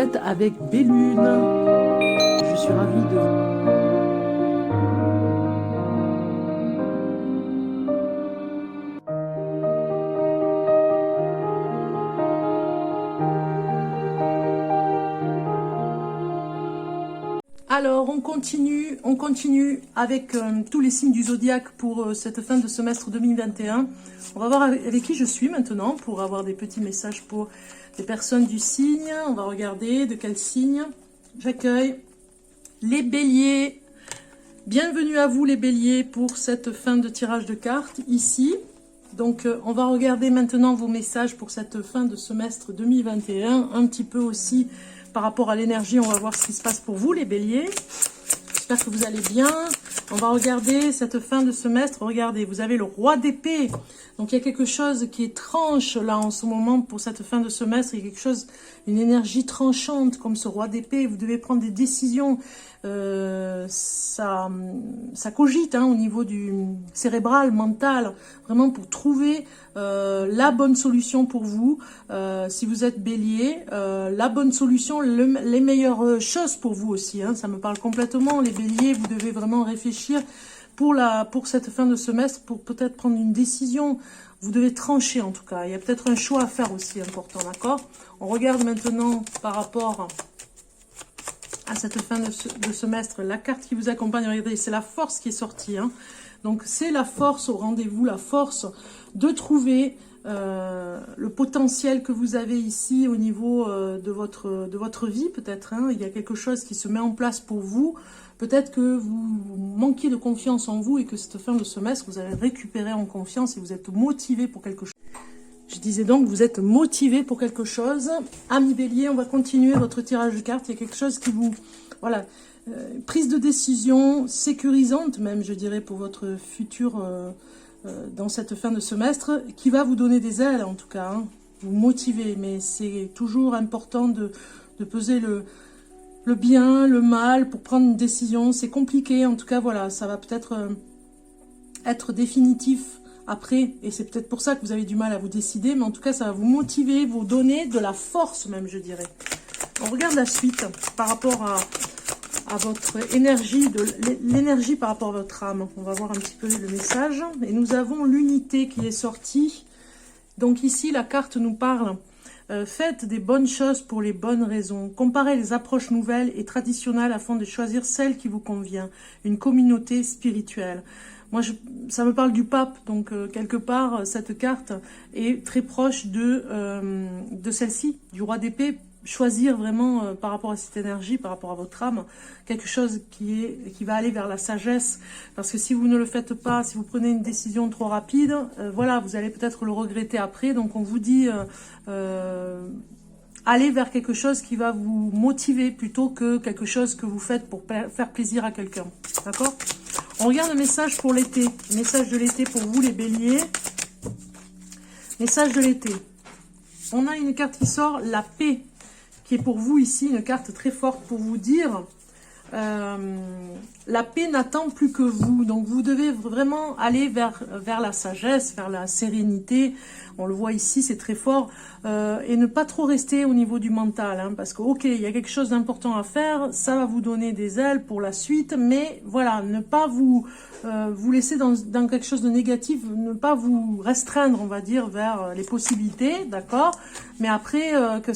êtes avec Bellune. Je suis ravie de vous. Alors, on continue avec tous les signes du zodiaque pour cette fin de semestre 2021. On va voir avec qui je suis maintenant pour avoir des petits messages pour les personnes du signe. On va regarder de quel signe j'accueille les béliers. Bienvenue à vous les béliers pour cette fin de tirage de cartes ici. Donc, on va regarder maintenant vos messages pour cette fin de semestre 2021. Un petit peu aussi par rapport à l'énergie, on va voir ce qui se passe pour vous les béliers. J'espère que vous allez bien. On va regarder cette fin de semestre. Regardez, vous avez le roi d'épée. Donc, il y a quelque chose qui est tranche là en ce moment pour cette fin de semestre. Il y a quelque chose, une énergie tranchante comme ce roi d'épée. Vous devez prendre des décisions. Ça cogite au niveau du cérébral, mental, vraiment pour trouver la bonne solution pour vous. Si vous êtes bélier, la bonne solution, les meilleures choses pour vous aussi. Ça me parle complètement. Les béliers, vous devez vraiment réfléchir pour cette fin de semestre, pour peut-être prendre une décision. Vous devez trancher en tout cas. Il y a peut-être un choix à faire aussi important, d'accord? On regarde maintenant par rapport à cette fin de semestre, la carte qui vous accompagne, regardez, c'est la force qui est sortie. Donc, c'est la force au rendez-vous, la force de trouver le potentiel que vous avez ici au niveau de votre vie, peut-être. Il y a quelque chose qui se met en place pour vous. Peut-être que vous manquez de confiance en vous et que cette fin de semestre, vous allez récupérer en confiance et vous êtes motivé pour quelque chose. Je disais donc, vous êtes motivé pour quelque chose. Amis bélier, on va continuer votre tirage de cartes. Il y a quelque chose qui vous... Voilà, prise de décision sécurisante même, je dirais, pour votre futur dans cette fin de semestre, qui va vous donner des ailes en tout cas. Vous motiver, mais c'est toujours important de peser le bien, le mal pour prendre une décision. C'est compliqué, en tout cas, voilà, ça va peut-être être définitif après, et c'est peut-être pour ça que vous avez du mal à vous décider, mais en tout cas, ça va vous motiver, vous donner de la force même, je dirais. On regarde la suite par rapport à votre énergie, l'énergie par rapport à votre âme. On va voir un petit peu le message. Et nous avons l'unité qui est sortie. Donc ici, la carte nous parle. Faites des bonnes choses pour les bonnes raisons. Comparez les approches nouvelles et traditionnelles afin de choisir celle qui vous convient. Une communauté spirituelle. Moi, ça me parle du pape, donc quelque part, cette carte est très proche de celle-ci, du roi d'épée. Choisir vraiment par rapport à cette énergie, par rapport à votre âme, quelque chose qui va aller vers la sagesse. Parce que si vous ne le faites pas, si vous prenez une décision trop rapide, voilà, vous allez peut-être le regretter après. Donc on vous dit, allez vers quelque chose qui va vous motiver plutôt que quelque chose que vous faites pour faire plaisir à quelqu'un. D'accord? On regarde le message pour l'été. Message de l'été pour vous les béliers. Message de l'été. On a une carte qui sort, la paix, qui est pour vous ici une carte très forte pour vous dire la paix n'attend plus que vous. Donc vous devez vraiment aller vers la sagesse, vers la sérénité. On le voit ici, c'est très fort. Et ne pas trop rester au niveau du mental. Parce que, ok, il y a quelque chose d'important à faire. Ça va vous donner des ailes pour la suite. Mais voilà, ne pas vous laisser dans quelque chose de négatif. Ne pas vous restreindre, on va dire, vers les possibilités. D'accord? Mais après, que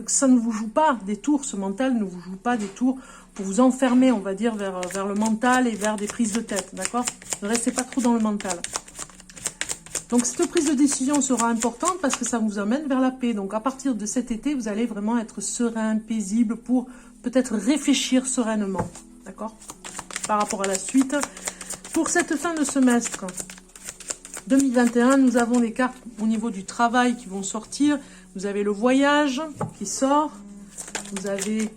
ça ne vous joue pas des tours. Ce mental ne vous joue pas des tours pour vous enfermer, on va dire, vers le mental et vers des prises de tête. D'accord? Ne restez pas trop dans le mental. Donc, cette prise de décision sera importante parce que ça vous amène vers la paix. Donc, à partir de cet été, vous allez vraiment être serein, paisible pour peut-être réfléchir sereinement. D'accord? Par rapport à la suite. Pour cette fin de semestre 2021, nous avons des cartes au niveau du travail qui vont sortir. Vous avez le voyage qui sort. Vous avez...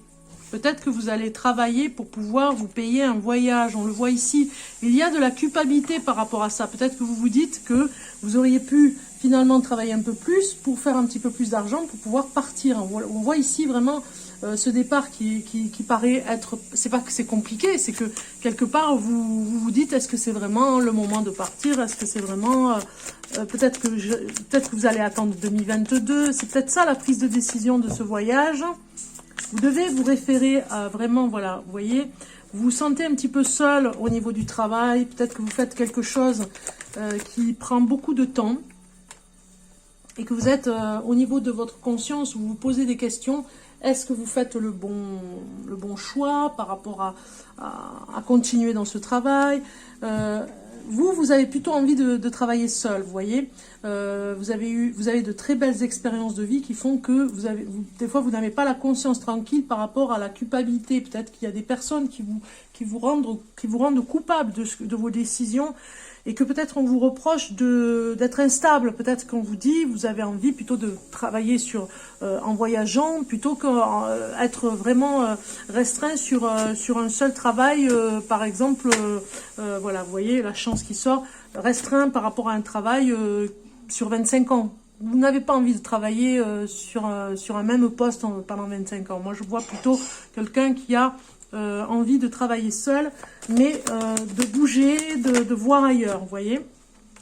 Peut-être que vous allez travailler pour pouvoir vous payer un voyage. On le voit ici. Il y a de la culpabilité par rapport à ça. Peut-être que vous vous dites que vous auriez pu finalement travailler un peu plus pour faire un petit peu plus d'argent pour pouvoir partir. On voit ici vraiment ce départ qui paraît être... C'est pas que c'est compliqué, c'est que quelque part vous dites est-ce que c'est vraiment le moment de partir? Est-ce que c'est vraiment... peut-être que vous allez attendre 2022. C'est peut-être ça la prise de décision de ce voyage. Vous devez vous référer à vraiment, voilà, vous voyez, vous vous sentez un petit peu seul au niveau du travail. Peut-être que vous faites quelque chose qui prend beaucoup de temps. Et que vous êtes au niveau de votre conscience, vous vous posez des questions. Est-ce que vous faites le bon choix par rapport à continuer dans ce travail? Vous avez plutôt envie de travailler seul, vous voyez. Vous avez de très belles expériences de vie qui font que des fois, vous n'avez pas la conscience tranquille par rapport à la culpabilité. Peut-être qu'il y a des personnes qui vous rendent coupable de vos décisions. Et que peut-être on vous reproche d'être instable. Peut-être qu'on vous dit, vous avez envie plutôt de travailler en voyageant, plutôt qu'être vraiment restreint sur un seul travail. Par exemple, voilà, vous voyez la chance qui sort, restreint par rapport à un travail sur 25 ans. Vous n'avez pas envie de travailler sur un même poste pendant 25 ans. Moi, je vois plutôt quelqu'un qui a envie de travailler seul, mais de bouger, de voir ailleurs, vous voyez.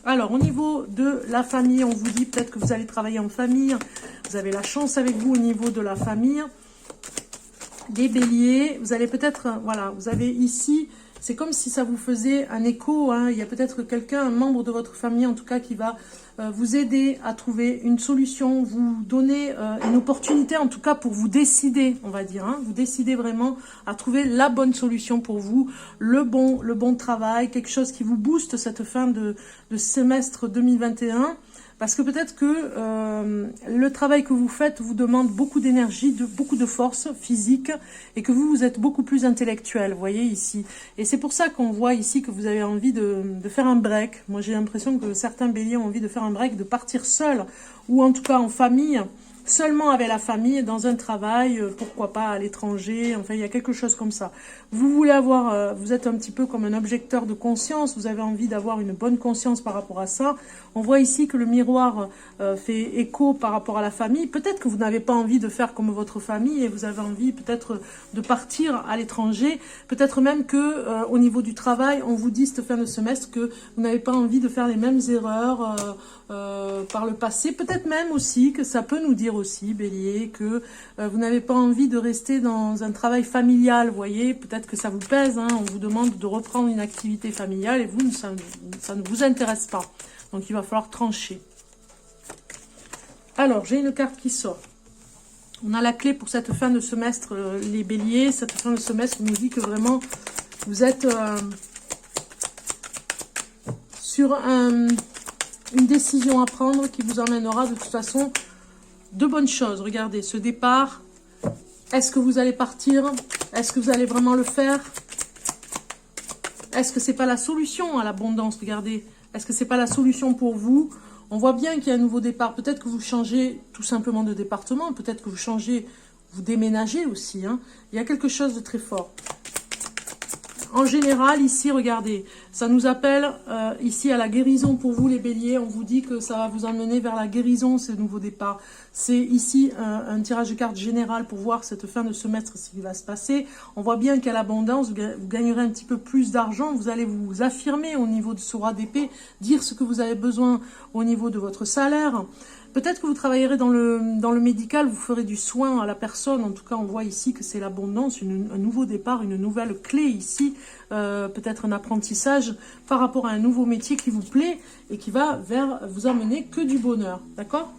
Alors, au niveau de la famille, on vous dit peut-être que vous allez travailler en famille. Vous avez la chance avec vous au niveau de la famille. Les béliers, vous allez peut-être, voilà, vous avez ici, c'est comme si ça vous faisait un écho, hein. Il y a peut-être quelqu'un, un membre de votre famille en tout cas, qui va vous aider à trouver une solution, vous donner une opportunité en tout cas pour vous décider, on va dire, hein. Vous décidez vraiment à trouver la bonne solution pour vous, le bon travail, quelque chose qui vous booste cette fin de semestre 2021. Parce que peut-être que le travail que vous faites vous demande beaucoup d'énergie, beaucoup de force physique, et que vous êtes beaucoup plus intellectuel, vous voyez ici. Et c'est pour ça qu'on voit ici que vous avez envie de faire un break. Moi, j'ai l'impression que certains béliers ont envie de faire un break, de partir seul, ou en tout cas en famille, seulement avec la famille, dans un travail, pourquoi pas à l'étranger, enfin il y a quelque chose comme ça. Vous voulez avoir, vous êtes un petit peu comme un objecteur de conscience, vous avez envie d'avoir une bonne conscience par rapport à ça. On voit ici que le miroir fait écho par rapport à la famille. Peut-être que vous n'avez pas envie de faire comme votre famille et vous avez envie peut-être de partir à l'étranger. Peut-être même que au niveau du travail, on vous dit cette fin de semestre que vous n'avez pas envie de faire les mêmes erreurs par le passé. Peut-être même aussi que ça peut nous dire aussi, Bélier, que vous n'avez pas envie de rester dans un travail familial, vous voyez. Peut-être que ça vous pèse, hein, on vous demande de reprendre une activité familiale et vous, ça ne vous intéresse pas. Donc, il va falloir trancher. Alors, j'ai une carte qui sort. On a la clé pour cette fin de semestre, les béliers. Cette fin de semestre nous dit que vraiment, vous êtes sur une décision à prendre qui vous emmènera de toute façon de bonnes choses. Regardez, ce départ, est-ce que vous allez partir? Est-ce que vous allez vraiment le faire? Est-ce que c'est pas la solution à l'abondance? Regardez, est-ce que c'est pas la solution pour vous? On voit bien qu'il y a un nouveau départ. Peut-être que vous changez tout simplement de département. Peut-être que vous changez, vous déménagez aussi, hein. Il y a quelque chose de très fort. En général, ici, regardez, ça nous appelle ici à la guérison pour vous, les béliers. On vous dit que ça va vous emmener vers la guérison, ce nouveau départ. C'est ici un tirage de cartes général pour voir cette fin de semestre, ce qui va se passer. On voit bien qu'à l'abondance, vous gagnerez un petit peu plus d'argent. Vous allez vous affirmer au niveau de ce roi d'épée, dire ce que vous avez besoin au niveau de votre salaire. Peut-être que vous travaillerez dans le médical, vous ferez du soin à la personne. En tout cas, on voit ici que c'est l'abondance, un nouveau départ, une nouvelle clé ici. Peut-être un apprentissage par rapport à un nouveau métier qui vous plaît et qui va vous amener que du bonheur. D'accord?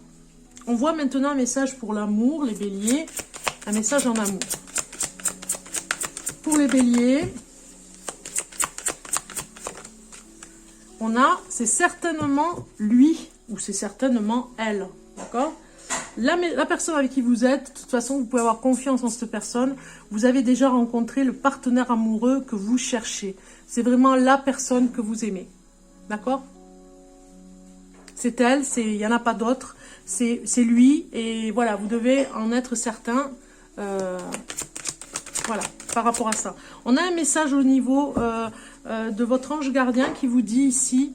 On voit maintenant un message pour l'amour, les béliers. Un message en amour. Pour les béliers, on a, c'est certainement lui. Ou c'est certainement elle, d'accord? La personne avec qui vous êtes, de toute façon, vous pouvez avoir confiance en cette personne. Vous avez déjà rencontré le partenaire amoureux que vous cherchez. C'est vraiment la personne que vous aimez, d'accord? C'est elle, il n'y en a pas d'autre. C'est lui, et voilà, vous devez en être certain. Voilà, par rapport à ça. On a un message au niveau de votre ange gardien qui vous dit ici...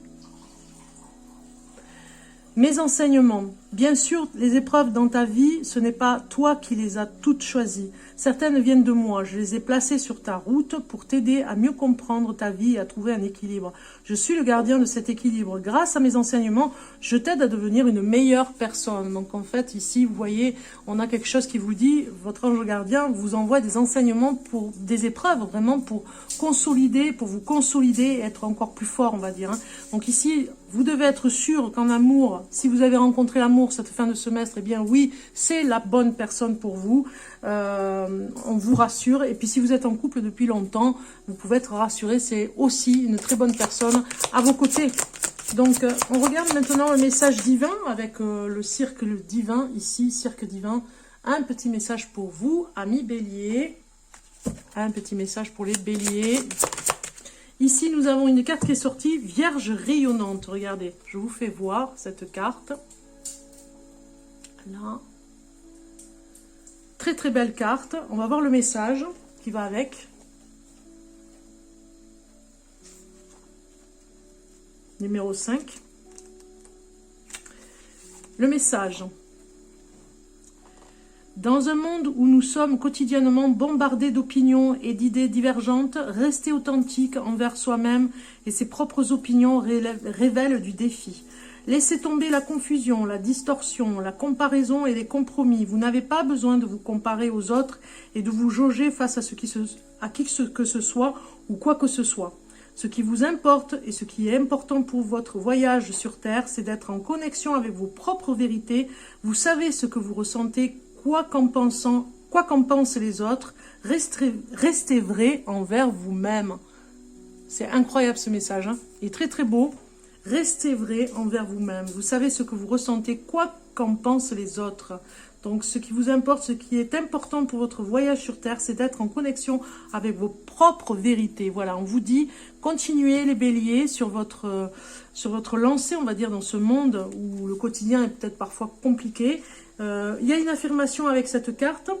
Mes enseignements. Bien sûr, les épreuves dans ta vie, ce n'est pas toi qui les as toutes choisies. Certaines viennent de moi. Je les ai placées sur ta route pour t'aider à mieux comprendre ta vie et à trouver un équilibre. Je suis le gardien de cet équilibre. Grâce à mes enseignements, je t'aide à devenir une meilleure personne. Donc en fait, ici, vous voyez, on a quelque chose qui vous dit, votre ange gardien vous envoie des enseignements pour des épreuves, vraiment pour consolider, pour vous consolider et être encore plus fort, on va dire. Donc ici, vous devez être sûr qu'en amour, si vous avez rencontré l'amour cette fin de semestre, eh bien oui, c'est la bonne personne pour vous. On vous rassure. Et puis si vous êtes en couple depuis longtemps, vous pouvez être rassuré, c'est aussi une très bonne personne à vos côtés. Donc on regarde maintenant le message divin avec le cercle divin, ici, cercle divin. Un petit message pour vous, amis béliers. Un petit message pour les béliers. Ici, nous avons une carte qui est sortie, Vierge rayonnante. Regardez, je vous fais voir cette carte. Là. Très très belle carte. On va voir le message qui va avec. Numéro 5. Le message. Dans un monde où nous sommes quotidiennement bombardés d'opinions et d'idées divergentes, rester authentique envers soi-même et ses propres opinions révèlent du défi. Laissez tomber la confusion, la distorsion, la comparaison et les compromis. Vous n'avez pas besoin de vous comparer aux autres et de vous jauger face à qui que ce soit ou quoi que ce soit. Ce qui vous importe et ce qui est important pour votre voyage sur Terre, c'est d'être en connexion avec vos propres vérités. Vous savez ce que vous ressentez, quoi qu'en pensent les autres, restez vrai envers vous-même. C'est incroyable ce message, hein. Il est très très beau. Restez vrai envers vous-même. Vous savez ce que vous ressentez, quoi qu'en pensent les autres. Donc ce qui vous importe, ce qui est important pour votre voyage sur Terre, c'est d'être en connexion avec vos propres vérités. Voilà, on vous dit, continuez les béliers sur votre lancée, on va dire, dans ce monde où le quotidien est peut-être parfois compliqué. Il y a une affirmation avec cette carte.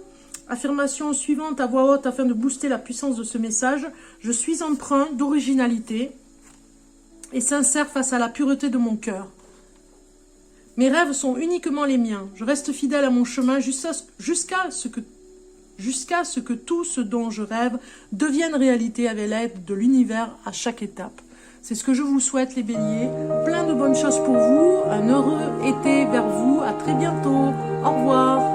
Affirmation suivante à voix haute afin de booster la puissance de ce message. Je suis empreint d'originalité et sincère face à la pureté de mon cœur. Mes rêves sont uniquement les miens. Je reste fidèle à mon chemin jusqu'à ce que tout ce dont je rêve devienne réalité avec l'aide de l'univers à chaque étape. C'est ce que je vous souhaite les béliers. Plein de bonnes choses pour vous. Un heureux été vers vous. À très bientôt. Au revoir.